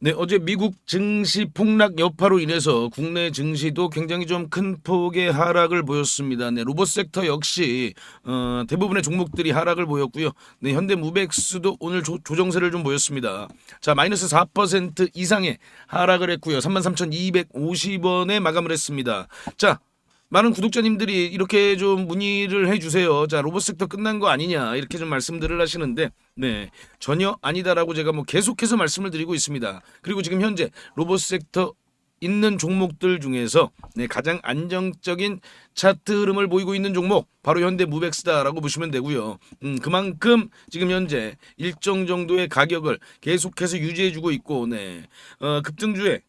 네, 어제 미국 증시 폭락 여파로 인해서 국내 증시도 굉장히 좀 큰 폭의 하락을 보였습니다. 네, 로봇 섹터 역시 대부분의 종목들이 하락을 보였고요. 네, 현대무백스도 오늘 조정세를 좀 보였습니다. 자, 마이너스 4% 이상의 하락을 했고요. 33,250원에 마감을 했습니다. 자, 많은 구독자님들이 이렇게 좀 문의를 해주세요. 자, 로봇 섹터 끝난 거 아니냐 이렇게 좀 말씀들을 하시는데, 네, 전혀 아니다라고 제가 뭐 계속해서 말씀을 드리고 있습니다. 그리고 지금 현재 로봇 섹터 있는 종목들 중에서 네, 가장 안정적인 차트 흐름을 보이고 있는 종목 바로 현대무백스다라고 보시면 되고요. 그만큼 지금 현재 일정 정도의 가격을 계속해서 유지해주고 있고, 네, 급등주에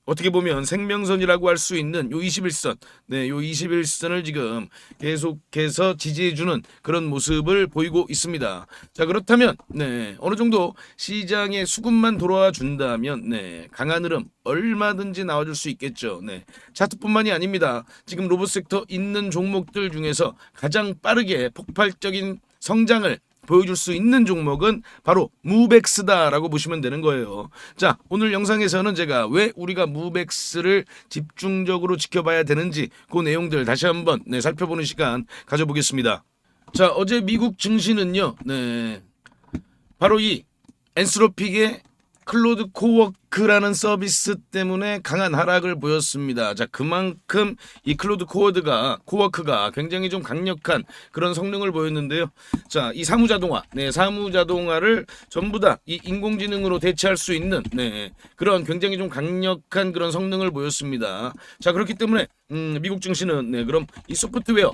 어떻게 보면 생명선이라고 할 수 있는 요 21선, 네, 요 21선을 지금 계속해서 지지해주는 그런 모습을 보이고 있습니다. 자, 그렇다면, 네, 어느 정도 시장의 수급만 돌아와 준다면, 네, 강한 흐름 얼마든지 나와줄 수 있겠죠. 네, 차트뿐만이 아닙니다. 지금 로봇 섹터 있는 종목들 중에서 가장 빠르게 폭발적인 성장을 보여줄 수 있는 종목은 바로 무백스다라고 보시면 되는 거예요. 자, 오늘 영상에서는 제가 왜 우리가 무백스를 집중적으로 지켜봐야 되는지 그 내용들 다시 한번 네, 살펴보는 시간 가져보겠습니다. 자, 어제 미국 증시는요, 네, 바로 이 엔스로픽의 클로드 코워크라는 서비스 때문에 강한 하락을 보였습니다. 자, 그만큼 이 클로드 코워크가 굉장히 좀 강력한 그런 성능을 보였는데요. 자, 이 사무자동화, 네, 사무자동화를 전부 다 이 인공지능으로 대체할 수 있는 네, 그런 굉장히 좀 강력한 그런 성능을 보였습니다. 자, 그렇기 때문에 미국 증시는 네, 그럼 이 소프트웨어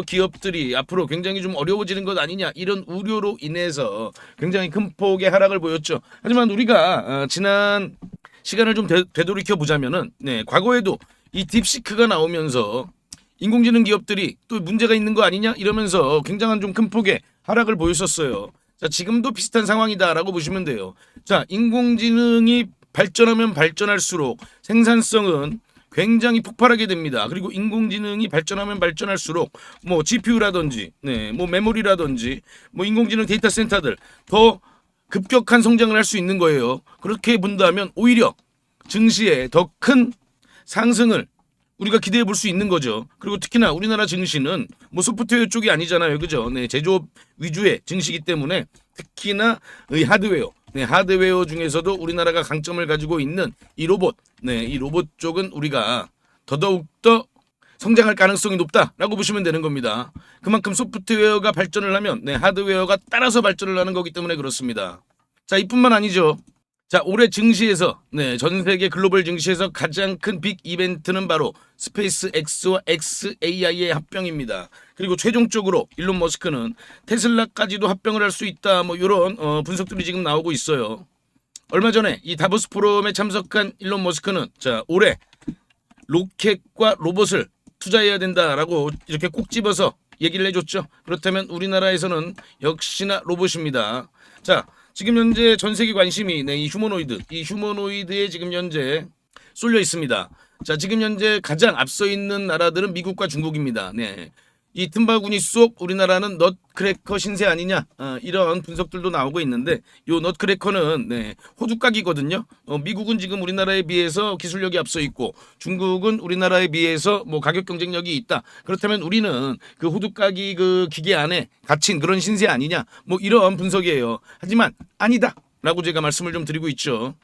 기업들이 앞으로 굉장히 좀 어려워지는 것 아니냐 이런 우려로 인해서 굉장히 큰 폭의 하락을 보였죠. 하지만 우리가 지난 시간을 좀 되돌이켜 보자면은 네, 과거에도 이 딥시크가 나오면서 인공지능 기업들이 또 문제가 있는 거 아니냐 이러면서 굉장한 좀 큰 폭의 하락을 보였었어요. 자, 지금도 비슷한 상황이다라고 보시면 돼요. 자, 인공지능이 발전하면 발전할수록 생산성은 굉장히 폭발하게 됩니다. 그리고 인공지능이 발전하면 발전할수록 뭐 GPU라든지, 네, 뭐 메모리라든지, 뭐 인공지능 데이터 센터들 더 급격한 성장을 할 수 있는 거예요. 그렇게 본다면 오히려 증시에 더 큰 상승을 우리가 기대해 볼 수 있는 거죠. 그리고 특히나 우리나라 증시는 뭐 소프트웨어 쪽이 아니잖아요. 그죠? 네, 제조업 위주의 증시이기 때문에 특히나 이 하드웨어, 네, 하드웨어 중에서도 우리나라가 강점을 가지고 있는 이 로봇, 네, 이 로봇 쪽은 우리가 더더욱더 성장할 가능성이 높다라고 보시면 되는 겁니다. 그만큼 소프트웨어가 발전을 하면 네, 하드웨어가 따라서 발전을 하는 거기 때문에 그렇습니다. 자, 이뿐만 아니죠. 자, 올해 증시에서 네, 전 세계 글로벌 증시에서 가장 큰 빅 이벤트는 바로 스페이스 X와 XAI의 합병입니다. 그리고 최종적으로 일론 머스크는 테슬라까지도 합병을 할 수 있다. 뭐 이런 분석들이 지금 나오고 있어요. 얼마 전에 이 다보스 포럼에 참석한 일론 머스크는 자, 올해 로켓과 로봇을 투자해야 된다라고 이렇게 꼭 집어서 얘기를 해줬죠. 그렇다면 우리나라에서는 역시나 로봇입니다. 자, 지금 현재 전 세계 관심이 네, 이 휴머노이드에 지금 현재 쏠려 있습니다. 자, 지금 현재 가장 앞서 있는 나라들은 미국과 중국입니다. 네. 이 틈바구니 속 우리나라는 넛크래커 신세 아니냐 이런 분석들도 나오고 있는데 요 넛크래커는 네, 호두깍이거든요. 미국은 지금 우리나라에 비해서 기술력이 앞서 있고 중국은 우리나라에 비해서 뭐 가격 경쟁력이 있다. 그렇다면 우리는 그 호두깍이 그 기계 안에 갇힌 그런 신세 아니냐 뭐 이런 분석이에요. 하지만 아니다라고 제가 말씀을 좀 드리고 있죠.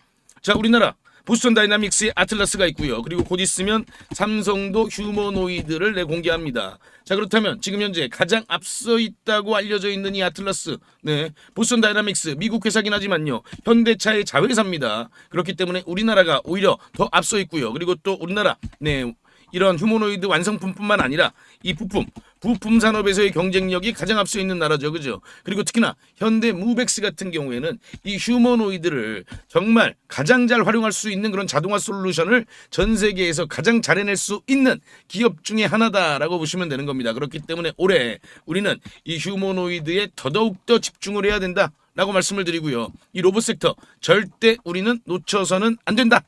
자, 우리나라 보스턴 다이나믹스의 아틀라스가 있고요. 그리고 곧 있으면 삼성도 휴머노이드를 공개합니다. 자, 그렇다면 지금 현재 가장 앞서 있다고 알려져 있는 이 아틀라스, 네, 보스턴 다이나믹스 미국 회사긴 하지만요, 현대차의 자회사입니다. 그렇기 때문에 우리나라가 오히려 더 앞서 있고요. 그리고 또 우리나라, 네, 이런 휴머노이드 완성품뿐만 아니라 이 부품 산업에서의 경쟁력이 가장 앞서 있는 나라죠. 그죠? 그리고 특히나 현대무백스 같은 경우에는 이 휴머노이드를 정말 가장 잘 활용할 수 있는 그런 자동화 솔루션을 전 세계에서 가장 잘 해낼 수 있는 기업 중에 하나다라고 보시면 되는 겁니다. 그렇기 때문에 올해 우리는 이 휴머노이드에 더더욱더 집중을 해야 된다라고 말씀을 드리고요. 이 로봇 섹터 절대 우리는 놓쳐서는 안 된다.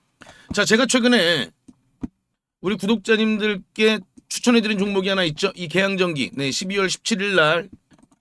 자, 제가 최근에 우리 구독자님들께 추천해드린 종목이 하나 있죠. 이 계양전기. 네, 12월 17일 날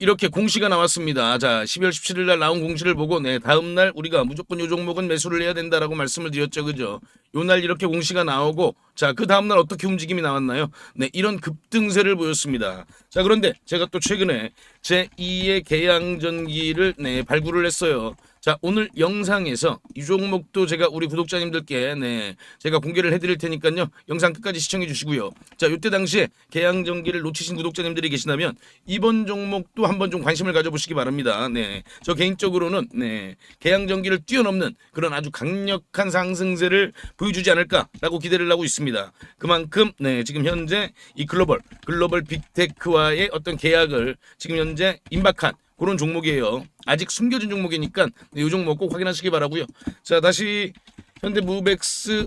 이렇게 공시가 나왔습니다. 자, 12월 17일 날 나온 공시를 보고 다음 날 우리가 무조건 요 종목은 매수를 해야 된다라고 말씀을 드렸죠. 그죠? 요 날 이렇게 공시가 나오고 자, 그 다음 날 어떻게 움직임이 나왔나요? 이런 급등세를 보였습니다. 자, 그런데 제가 또 최근에 제2의 계양전기를 발굴을 했어요. 자, 오늘 영상에서 이 종목도 제가 우리 구독자님들께 제가 공개를 해드릴 테니까요. 영상 끝까지 시청해 주시고요. 자, 이때 당시에 계양전기를 놓치신 구독자님들이 계시다면 이번 종목도 한번 좀 관심을 가져보시기 바랍니다. 저 개인적으로는 계양전기를 뛰어넘는 그런 아주 강력한 상승세를 보여주지 않을까라고 기대를 하고 있습니다. 그만큼 지금 현재 이 글로벌 빅테크와의 어떤 계약을 지금 현재 임박한 그런 종목이에요. 아직 숨겨진 종목이니까 이 종목 꼭 확인하시기 바라고요. 자, 다시 현대무백스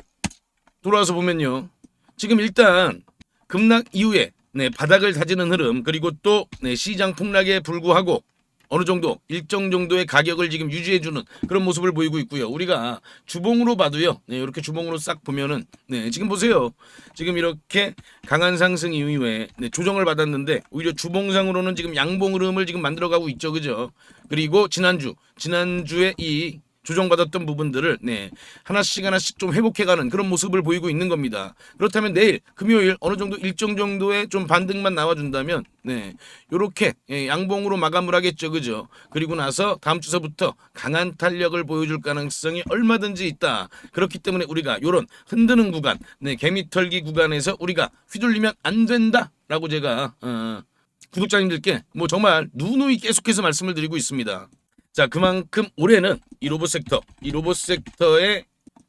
돌아와서 보면요. 지금 일단 급락 이후에 바닥을 다지는 흐름, 그리고 또 시장 폭락에 불구하고 어느 정도 일정 정도의 가격을 지금 유지해주는 그런 모습을 보이고 있고요. 우리가 주봉으로 봐도요. 이렇게 주봉으로 싹 보면은 지금 보세요. 지금 이렇게 강한 상승 이후에 조정을 받았는데 오히려 주봉상으로는 지금 양봉 흐름을 지금 만들어가고 있죠. 그죠? 그리고 지난주에 이 조정받았던 부분들을 하나씩 좀 회복해가는 그런 모습을 보이고 있는 겁니다. 그렇다면 내일 금요일 어느 정도 일정 정도의 좀 반등만 나와준다면 요렇게 양봉으로 마감을 하겠죠. 그죠? 그리고 나서 다음 주서부터 강한 탄력을 보여줄 가능성이 얼마든지 있다. 그렇기 때문에 우리가 요런 흔드는 구간, 개미털기 구간에서 우리가 휘둘리면 안 된다라고 제가 구독자님들께 뭐 정말 누누이 계속해서 말씀을 드리고 있습니다. 자, 그만큼 올해는 이 로봇 섹터에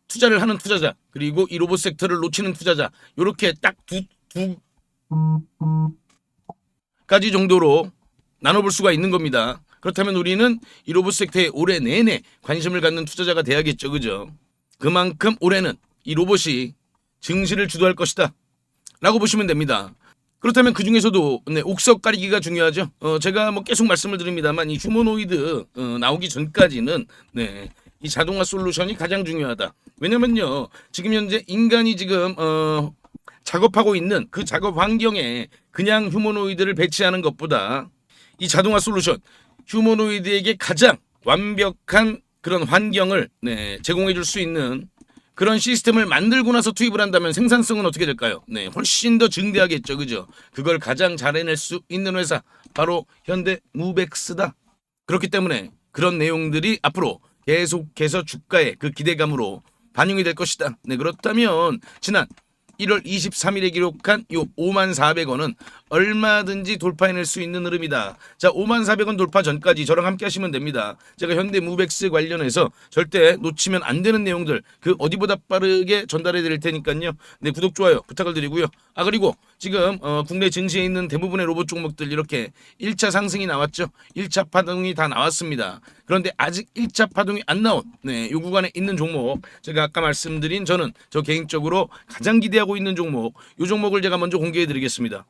투자를 하는 투자자, 그리고 이 로봇 섹터를 놓치는 투자자, 요렇게 딱 두 가지 정도로 나눠볼 수가 있는 겁니다. 그렇다면 우리는 이 로봇 섹터에 올해 내내 관심을 갖는 투자자가 돼야겠죠. 그죠? 그만큼 올해는 이 로봇이 증시를 주도할 것이다 라고 보시면 됩니다. 그렇다면 그 중에서도 옥석 가리기가 중요하죠. 제가 뭐 계속 말씀을 드립니다만 이 휴머노이드 나오기 전까지는 이 자동화 솔루션이 가장 중요하다. 왜냐면요, 지금 현재 인간이 지금 작업하고 있는 그 작업 환경에 그냥 휴머노이드를 배치하는 것보다 이 자동화 솔루션, 휴머노이드에게 가장 완벽한 그런 환경을 제공해 줄 수 있는 그런 시스템을 만들고 나서 투입을 한다면 생산성은 어떻게 될까요? 훨씬 더 증대하겠죠. 그죠? 그걸 가장 잘 해낼 수 있는 회사, 바로 현대무백스다. 그렇기 때문에 그런 내용들이 앞으로 계속해서 주가의 그 기대감으로 반영이 될 것이다. 그렇다면 지난 1월 23일에 기록한 요 54,000원은 얼마든지 돌파해낼 수 있는 흐름이다. 자, 54,000원 돌파 전까지 저랑 함께 하시면 됩니다. 제가 현대무백스 관련해서 절대 놓치면 안 되는 내용들 그 어디보다 빠르게 전달해 드릴 테니까요. 구독, 좋아요 부탁을 드리고요. 그리고 지금 국내 증시에 있는 대부분의 로봇 종목들 이렇게 1차 상승이 나왔죠. 1차 파동이 다 나왔습니다. 그런데 아직 1차 파동이 안 나온 요 구간에 있는 종목, 제가 아까 말씀드린 저 개인적으로 가장 기대하고 있는 종목, 요 종목을 제가 먼저 공개해 드리겠습니다.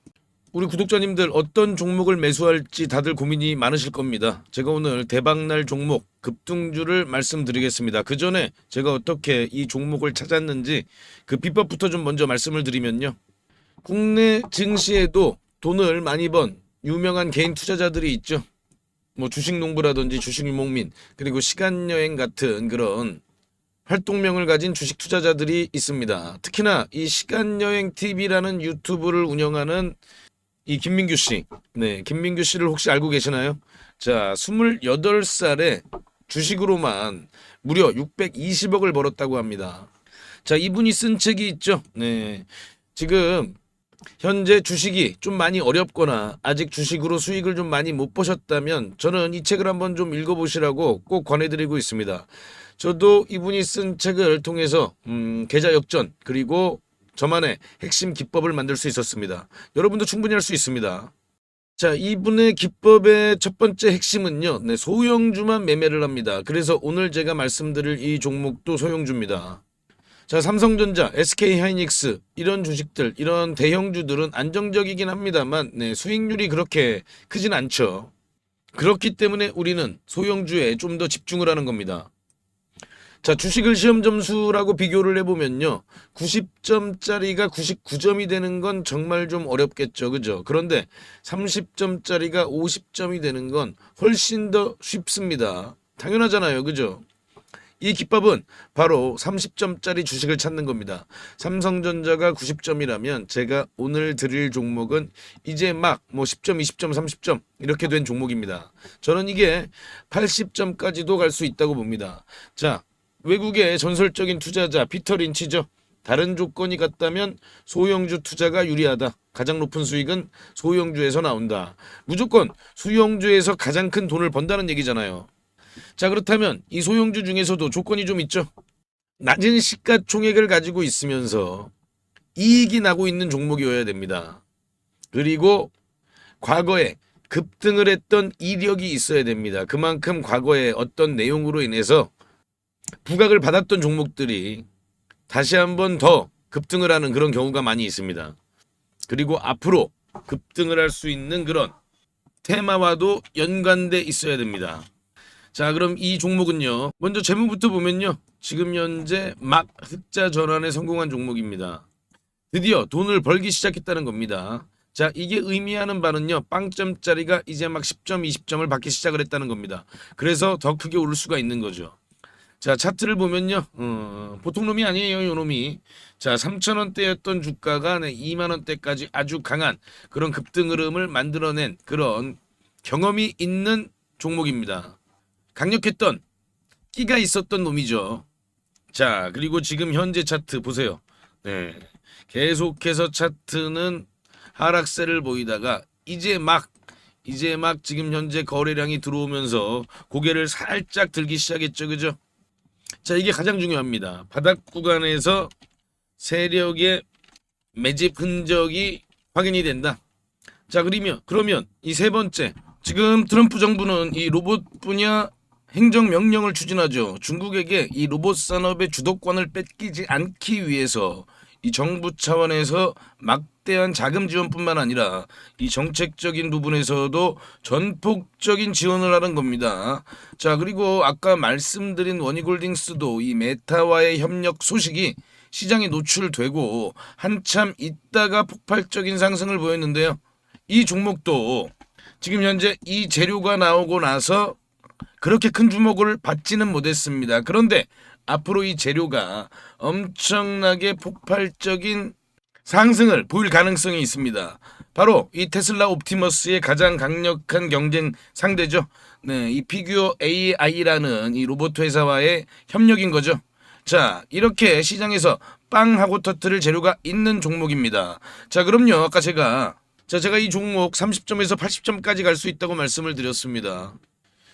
우리 구독자님들 어떤 종목을 매수할지 다들 고민이 많으실 겁니다. 제가 오늘 대박날 종목 급등주를 말씀드리겠습니다. 그 전에 제가 어떻게 이 종목을 찾았는지 그 비법부터 좀 먼저 말씀을 드리면요. 국내 증시에도 돈을 많이 번 유명한 개인 투자자들이 있죠. 뭐 주식농부라든지 주식유목민, 그리고 시간여행 같은 그런 활동명을 가진 주식 투자자들이 있습니다. 특히나 이 시간여행 TV라는 유튜브를 운영하는 이 김민규 씨, 김민규 씨를 혹시 알고 계시나요? 자, 28살에 주식으로만 무려 620억을 벌었다고 합니다. 자, 이분이 쓴 책이 있죠. 지금 현재 주식이 좀 많이 어렵거나 아직 주식으로 수익을 좀 많이 못 보셨다면 저는 이 책을 한번 좀 읽어보시라고 꼭 권해드리고 있습니다. 저도 이분이 쓴 책을 통해서 계좌 역전, 그리고 저만의 핵심 기법을 만들 수 있었습니다. 여러분도 충분히 할 수 있습니다. 자, 이분의 기법의 첫 번째 핵심은요, 소형주만 매매를 합니다. 그래서 오늘 제가 말씀드릴 이 종목도 소형주입니다. 자, 삼성전자, SK하이닉스 이런 주식들, 이런 대형주들은 안정적이긴 합니다만 수익률이 그렇게 크진 않죠. 그렇기 때문에 우리는 소형주에 좀 더 집중을 하는 겁니다. 자, 주식을 시험 점수라고 비교를 해보면요. 90점짜리가 99점이 되는 건 정말 좀 어렵겠죠. 그죠? 그런데 30점짜리가 50점이 되는 건 훨씬 더 쉽습니다. 당연하잖아요. 그죠? 이 기법은 바로 30점짜리 주식을 찾는 겁니다. 삼성전자가 90점이라면 제가 오늘 드릴 종목은 이제 막 뭐 10점, 20점, 30점 이렇게 된 종목입니다. 저는 이게 80점까지도 갈 수 있다고 봅니다. 자, 외국의 전설적인 투자자 피터 린치죠. 다른 조건이 같다면 소형주 투자가 유리하다. 가장 높은 수익은 소형주에서 나온다. 무조건 소형주에서 가장 큰 돈을 번다는 얘기잖아요. 자, 그렇다면 이 소형주 중에서도 조건이 좀 있죠. 낮은 시가총액을 가지고 있으면서 이익이 나고 있는 종목이어야 됩니다. 그리고 과거에 급등을 했던 이력이 있어야 됩니다. 그만큼 과거에 어떤 내용으로 인해서 부각을 받았던 종목들이 다시 한번 더 급등을 하는 그런 경우가 많이 있습니다. 그리고 앞으로 급등을 할 수 있는 그런 테마와도 연관돼 있어야 됩니다. 자, 그럼 이 종목은요. 먼저 제목부터 보면요. 지금 현재 막 흑자 전환에 성공한 종목입니다. 드디어 돈을 벌기 시작했다는 겁니다. 자, 이게 의미하는 바는요. 빵점짜리가 이제 막 10점, 20점을 받기 시작을 했다는 겁니다. 그래서 더 크게 오를 수가 있는 거죠. 자, 차트를 보면요. 보통 놈이 아니에요, 요 놈이. 자, 3,000원대였던 주가가 2만원대까지 아주 강한 그런 급등 흐름을 만들어낸 그런 경험이 있는 종목입니다. 강력했던 끼가 있었던 놈이죠. 자, 그리고 지금 현재 차트 보세요. 네, 계속해서 차트는 하락세를 보이다가 이제 막 지금 현재 거래량이 들어오면서 고개를 살짝 들기 시작했죠. 그죠? 자, 이게 가장 중요합니다. 바닥 구간에서 세력의 매집 흔적이 확인이 된다. 자, 그러면 이 세 번째, 지금 트럼프 정부는 이 로봇 분야 행정명령을 추진하죠. 중국에게 이 로봇 산업의 주도권을 뺏기지 않기 위해서 이 정부 차원에서 막대한 자금 지원뿐만 아니라 이 정책적인 부분에서도 전폭적인 지원을 하는 겁니다. 자, 그리고 아까 말씀드린 원희골딩스도 이 메타와의 협력 소식이 시장에 노출되고 한참 있다가 폭발적인 상승을 보였는데요. 이 종목도 지금 현재 이 재료가 나오고 나서 그렇게 큰 주목을 받지는 못했습니다. 그런데 앞으로 이 재료가 엄청나게 폭발적인 상승을 보일 가능성이 있습니다. 바로 이 테슬라 옵티머스의 가장 강력한 경쟁 상대죠. 네, 이 피규어 AI라는 이 로봇 회사와의 협력인 거죠. 자, 이렇게 시장에서 빵 하고 터트릴 재료가 있는 종목입니다. 자, 그럼요. 아까 제가 이 종목 30점에서 80점까지 갈 수 있다고 말씀을 드렸습니다.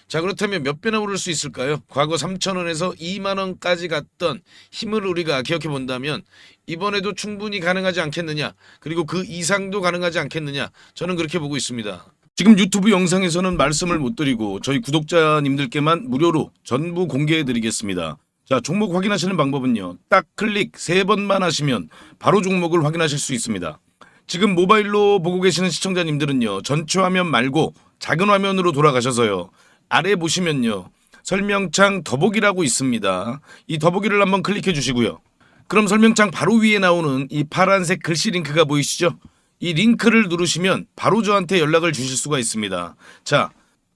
자, 그렇다면 몇 배나 오를 수 있을까요? 과거 3,000원에서 2만원까지 갔던 힘을 우리가 기억해 본다면 이번에도 충분히 가능하지 않겠느냐, 그리고 그 이상도 가능하지 않겠느냐, 저는 그렇게 보고 있습니다. 지금 유튜브 영상에서는 말씀을 못 드리고 저희 구독자님들께만 무료로 전부 공개해 드리겠습니다. 자, 종목 확인하시는 방법은요. 딱 클릭 3번만 하시면 바로 종목을 확인하실 수 있습니다. 지금 모바일로 보고 계시는 시청자님들은요. 전체 화면 말고 작은 화면으로 돌아가셔서요. 아래 보시면요. 설명창 더보기라고 있습니다. 이 더보기를 한번 클릭해 주시고요. 그럼 설명창 바로 위에 나오는 이 파란색 글씨 링크가 보이시죠? 이 링크를 누르시면 바로 저한테 연락을 주실 수가 있습니다. 자,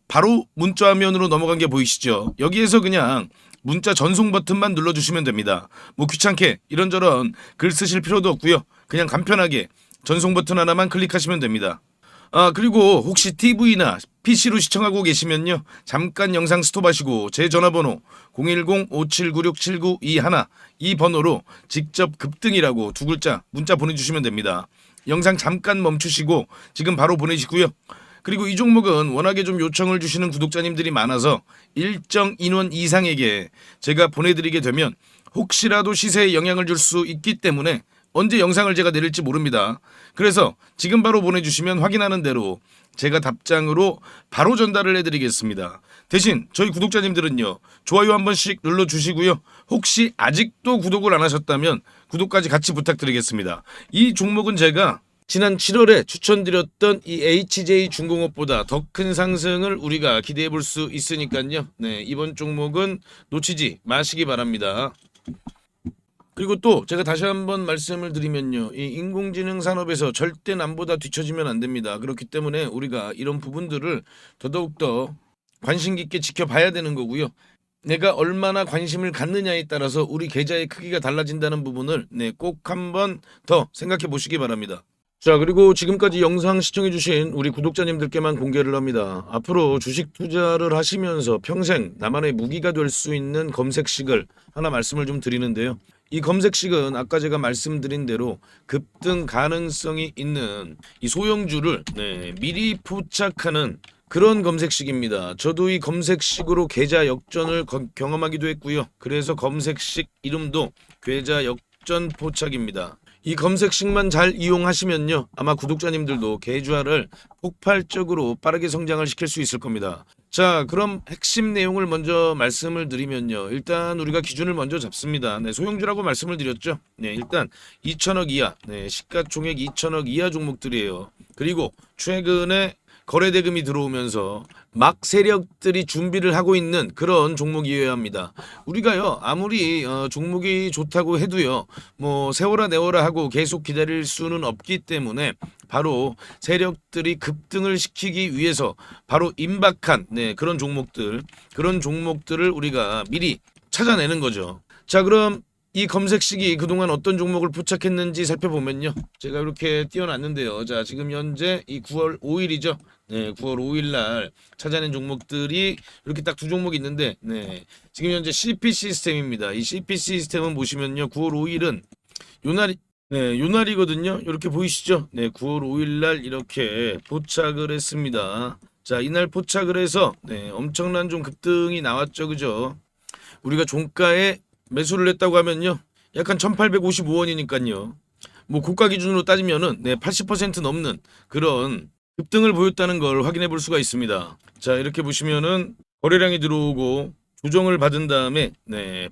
바로 문자 화면으로 넘어간 게 보이시죠? 여기에서 그냥 문자 전송 버튼만 눌러주시면 됩니다. 뭐 귀찮게 이런저런 글 쓰실 필요도 없고요. 그냥 간편하게 전송 버튼 하나만 클릭하시면 됩니다. 아, 그리고 혹시 TV나 PC로 시청하고 계시면요. 잠깐 영상 스톱하시고 제 전화번호 010-5796-7921 이 번호로 직접 급등이라고 2글자 문자 보내주시면 됩니다. 영상 잠깐 멈추시고 지금 바로 보내시고요. 그리고 이 종목은 워낙에 좀 요청을 주시는 구독자님들이 많아서 일정 인원 이상에게 제가 보내드리게 되면 혹시라도 시세에 영향을 줄 수 있기 때문에 언제 영상을 제가 내릴지 모릅니다. 그래서 지금 바로 보내주시면 확인하는 대로 제가 답장으로 바로 전달을 해드리겠습니다. 대신 저희 구독자님들은요. 좋아요 한 번씩 눌러주시고요. 혹시 아직도 구독을 안 하셨다면 구독까지 같이 부탁드리겠습니다. 이 종목은 제가 지난 7월에 추천드렸던 이 HJ중공업보다 더 큰 상승을 우리가 기대해 볼 수 있으니까요. 네, 이번 종목은 놓치지 마시기 바랍니다. 그리고 또 제가 다시 한번 말씀을 드리면요. 이 인공지능 산업에서 절대 남보다 뒤처지면 안 됩니다. 그렇기 때문에 우리가 이런 부분들을 더더욱더 관심 깊게 지켜봐야 되는 거고요. 내가 얼마나 관심을 갖느냐에 따라서 우리 계좌의 크기가 달라진다는 부분을 꼭 한번 더 생각해 보시기 바랍니다. 자, 그리고 지금까지 영상 시청해주신 우리 구독자님들께만 공개를 합니다. 앞으로 주식 투자를 하시면서 평생 나만의 무기가 될 수 있는 검색식을 하나 말씀을 좀 드리는데요. 이 검색식은 아까 제가 말씀드린 대로 급등 가능성이 있는 이 소형주를 미리 포착하는 그런 검색식입니다. 저도 이 검색식으로 계좌 역전을 경험하기도 했고요. 그래서 검색식 이름도 계좌 역전 포착입니다. 이 검색식만 잘 이용하시면요. 아마 구독자님들도 계좌를 폭발적으로 빠르게 성장을 시킬 수 있을 겁니다. 자, 그럼 핵심 내용을 먼저 말씀을 드리면요. 일단 우리가 기준을 먼저 잡습니다. 소형주라고 말씀을 드렸죠. 일단 2천억 이하, 시가총액 2천억 이하 종목들이에요. 그리고 최근에 거래대금이 들어오면서 막 세력들이 준비를 하고 있는 그런 종목이어야 합니다. 우리가요 아무리 종목이 좋다고 해도요 뭐 세워라 내워라 하고 계속 기다릴 수는 없기 때문에 바로 세력들이 급등을 시키기 위해서 바로 임박한 그런 종목들을 우리가 미리 찾아내는 거죠. 자, 그럼 이 검색식이 그동안 어떤 종목을 포착했는지 살펴보면요. 제가 이렇게 띄워놨는데요. 자, 지금 현재 이 9월 5일이죠. 9월 5일 날 찾아낸 종목들이 이렇게 딱 두 종목이 있는데, 지금 현재 CP 시스템입니다. 이 CP 시스템은 보시면요. 9월 5일은 요날이거든요. 이렇게 보이시죠? 9월 5일 날 이렇게 포착을 했습니다. 자, 이날 포착을 해서 엄청난 좀 급등이 나왔죠. 그죠? 우리가 종가에 매수를 했다고 하면요. 약간 1855원이니까요. 뭐 고가 기준으로 따지면은 80% 넘는 그런 급등을 보였다는 걸 확인해 볼 수가 있습니다. 자, 이렇게 보시면은 거래량이 들어오고 조정을 받은 다음에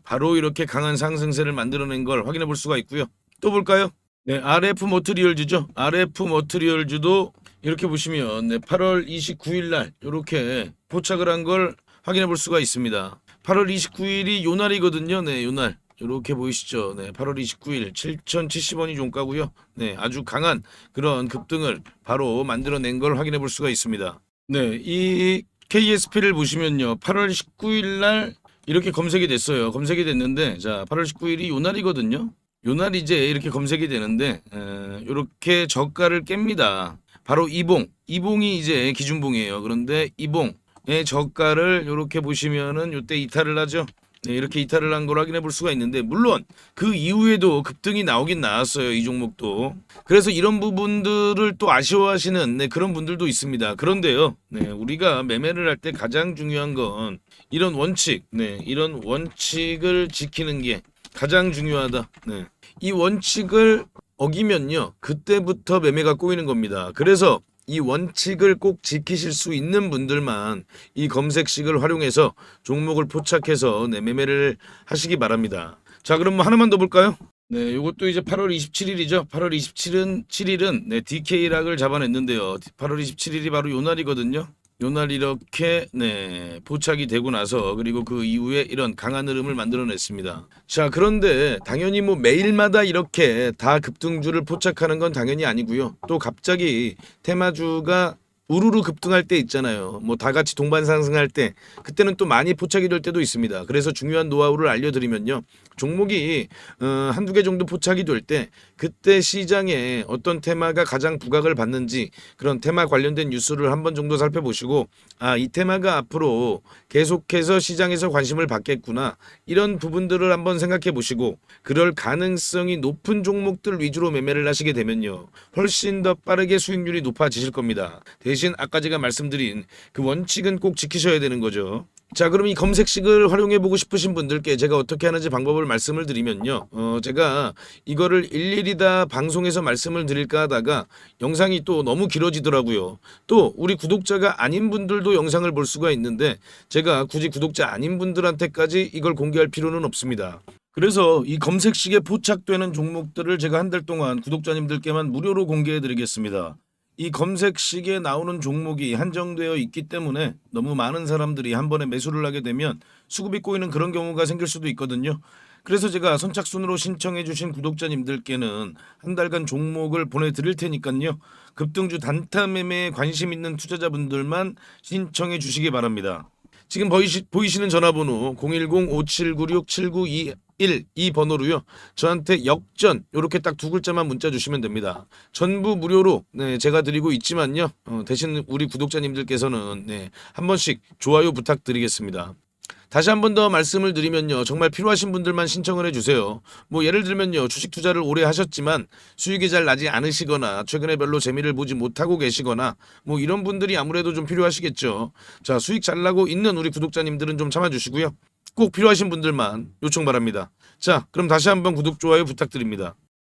바로 이렇게 강한 상승세를 만들어낸 걸 확인해 볼 수가 있고요. 또 볼까요? RF 머티리얼즈죠. RF 머티리얼즈도 이렇게 보시면 8월 29일 날 이렇게 포착을 한 걸 확인해 볼 수가 있습니다. 8월 29일이 요날이거든요. 요날. 이렇게 보이시죠? 8월 29일 7,070원이 종가고요. 아주 강한 그런 급등을 바로 만들어낸 걸 확인해 볼 수가 있습니다. 이 KSP를 보시면요. 8월 19일 날 이렇게 검색이 됐어요. 검색이 됐는데 자, 8월 19일이 요날이거든요. 요날 이제 이렇게 검색이 되는데 이렇게 저가를 깹니다. 바로 이봉이 이제 기준봉이에요. 그런데 이봉의 저가를 이렇게 보시면은 이때 이탈을 하죠. 이렇게 이탈을 한 걸 확인해 볼 수가 있는데 물론 그 이후에도 급등이 나오긴 나왔어요. 이 종목도. 그래서 이런 부분들을 또 아쉬워하시는 그런 분들도 있습니다. 그런데요. 우리가 매매를 할 때 가장 중요한 건 이런 원칙, 이런 원칙을 지키는 게 가장 중요하다. 이 원칙을 어기면요. 그때부터 매매가 꼬이는 겁니다. 그래서 이 원칙을 꼭 지키실 수 있는 분들만 이 검색식을 활용해서 종목을 포착해서 매매를 하시기 바랍니다. 자, 그럼 뭐 하나만 더 볼까요? 요것도 이제 8월 27일이죠. 8월 27일은 DK락을 잡아냈는데요. 8월 27일이 바로 요날이거든요. 요날 이렇게 포착이 되고 나서 그리고 그 이후에 이런 강한 흐름을 만들어냈습니다. 자, 그런데 당연히 뭐 매일마다 이렇게 다 급등주를 포착하는 건 당연히 아니고요. 또 갑자기 테마주가 우르르 급등할 때 있잖아요. 뭐 다 같이 동반 상승할 때 그때는 또 많이 포착이 될 때도 있습니다. 그래서 중요한 노하우를 알려드리면요. 종목이 한두 개 정도 포착이 될 때 그때 시장에 어떤 테마가 가장 부각을 받는지 그런 테마 관련된 뉴스를 한번 정도 살펴보시고 이 테마가 앞으로 계속해서 시장에서 관심을 받겠구나 이런 부분들을 한번 생각해 보시고 그럴 가능성이 높은 종목들 위주로 매매를 하시게 되면요. 훨씬 더 빠르게 수익률이 높아지실 겁니다. 대신 아까 제가 말씀드린 그 원칙은 꼭 지키셔야 되는 거죠. 자, 그럼 이 검색식을 활용해 보고 싶으신 분들께 제가 어떻게 하는지 방법을 말씀을 드리면요. 제가 이거를 일일이 다 방송에서 말씀을 드릴까 하다가 영상이 또 너무 길어지더라고요. 또 우리 구독자가 아닌 분들도 영상을 볼 수가 있는데 제가 굳이 구독자 아닌 분들한테까지 이걸 공개할 필요는 없습니다. 그래서 이 검색식에 포착되는 종목들을 제가 한 달 동안 구독자님들께만 무료로 공개해 드리겠습니다. 이 검색식에 나오는 종목이 한정되어 있기 때문에 너무 많은 사람들이 한 번에 매수를 하게 되면 수급이 꼬이는 그런 경우가 생길 수도 있거든요. 그래서 제가 선착순으로 신청해 주신 구독자님들께는 한 달간 종목을 보내드릴 테니까요. 급등주 단타 매매에 관심 있는 투자자분들만 신청해 주시기 바랍니다. 지금 보이시는 전화번호 010-5796-7921 이 번호로요. 저한테 역전 요렇게 딱 두 글자만 문자 주시면 됩니다. 전부 무료로 제가 드리고 있지만요. 대신 우리 구독자님들께서는 한 번씩 좋아요 부탁드리겠습니다. 다시 한 번 더 말씀을 드리면요. 정말 필요하신 분들만 신청을 해주세요. 뭐 예를 들면요. 주식 투자를 오래 하셨지만 수익이 잘 나지 않으시거나 최근에 별로 재미를 보지 못하고 계시거나 뭐 이런 분들이 아무래도 좀 필요하시겠죠. 자, 수익 잘 나고 있는 우리 구독자님들은 좀 참아주시고요. 꼭 필요하신 분들만 요청 바랍니다. 자, 그럼 다시 한번 구독, 좋아요 부탁드립니다.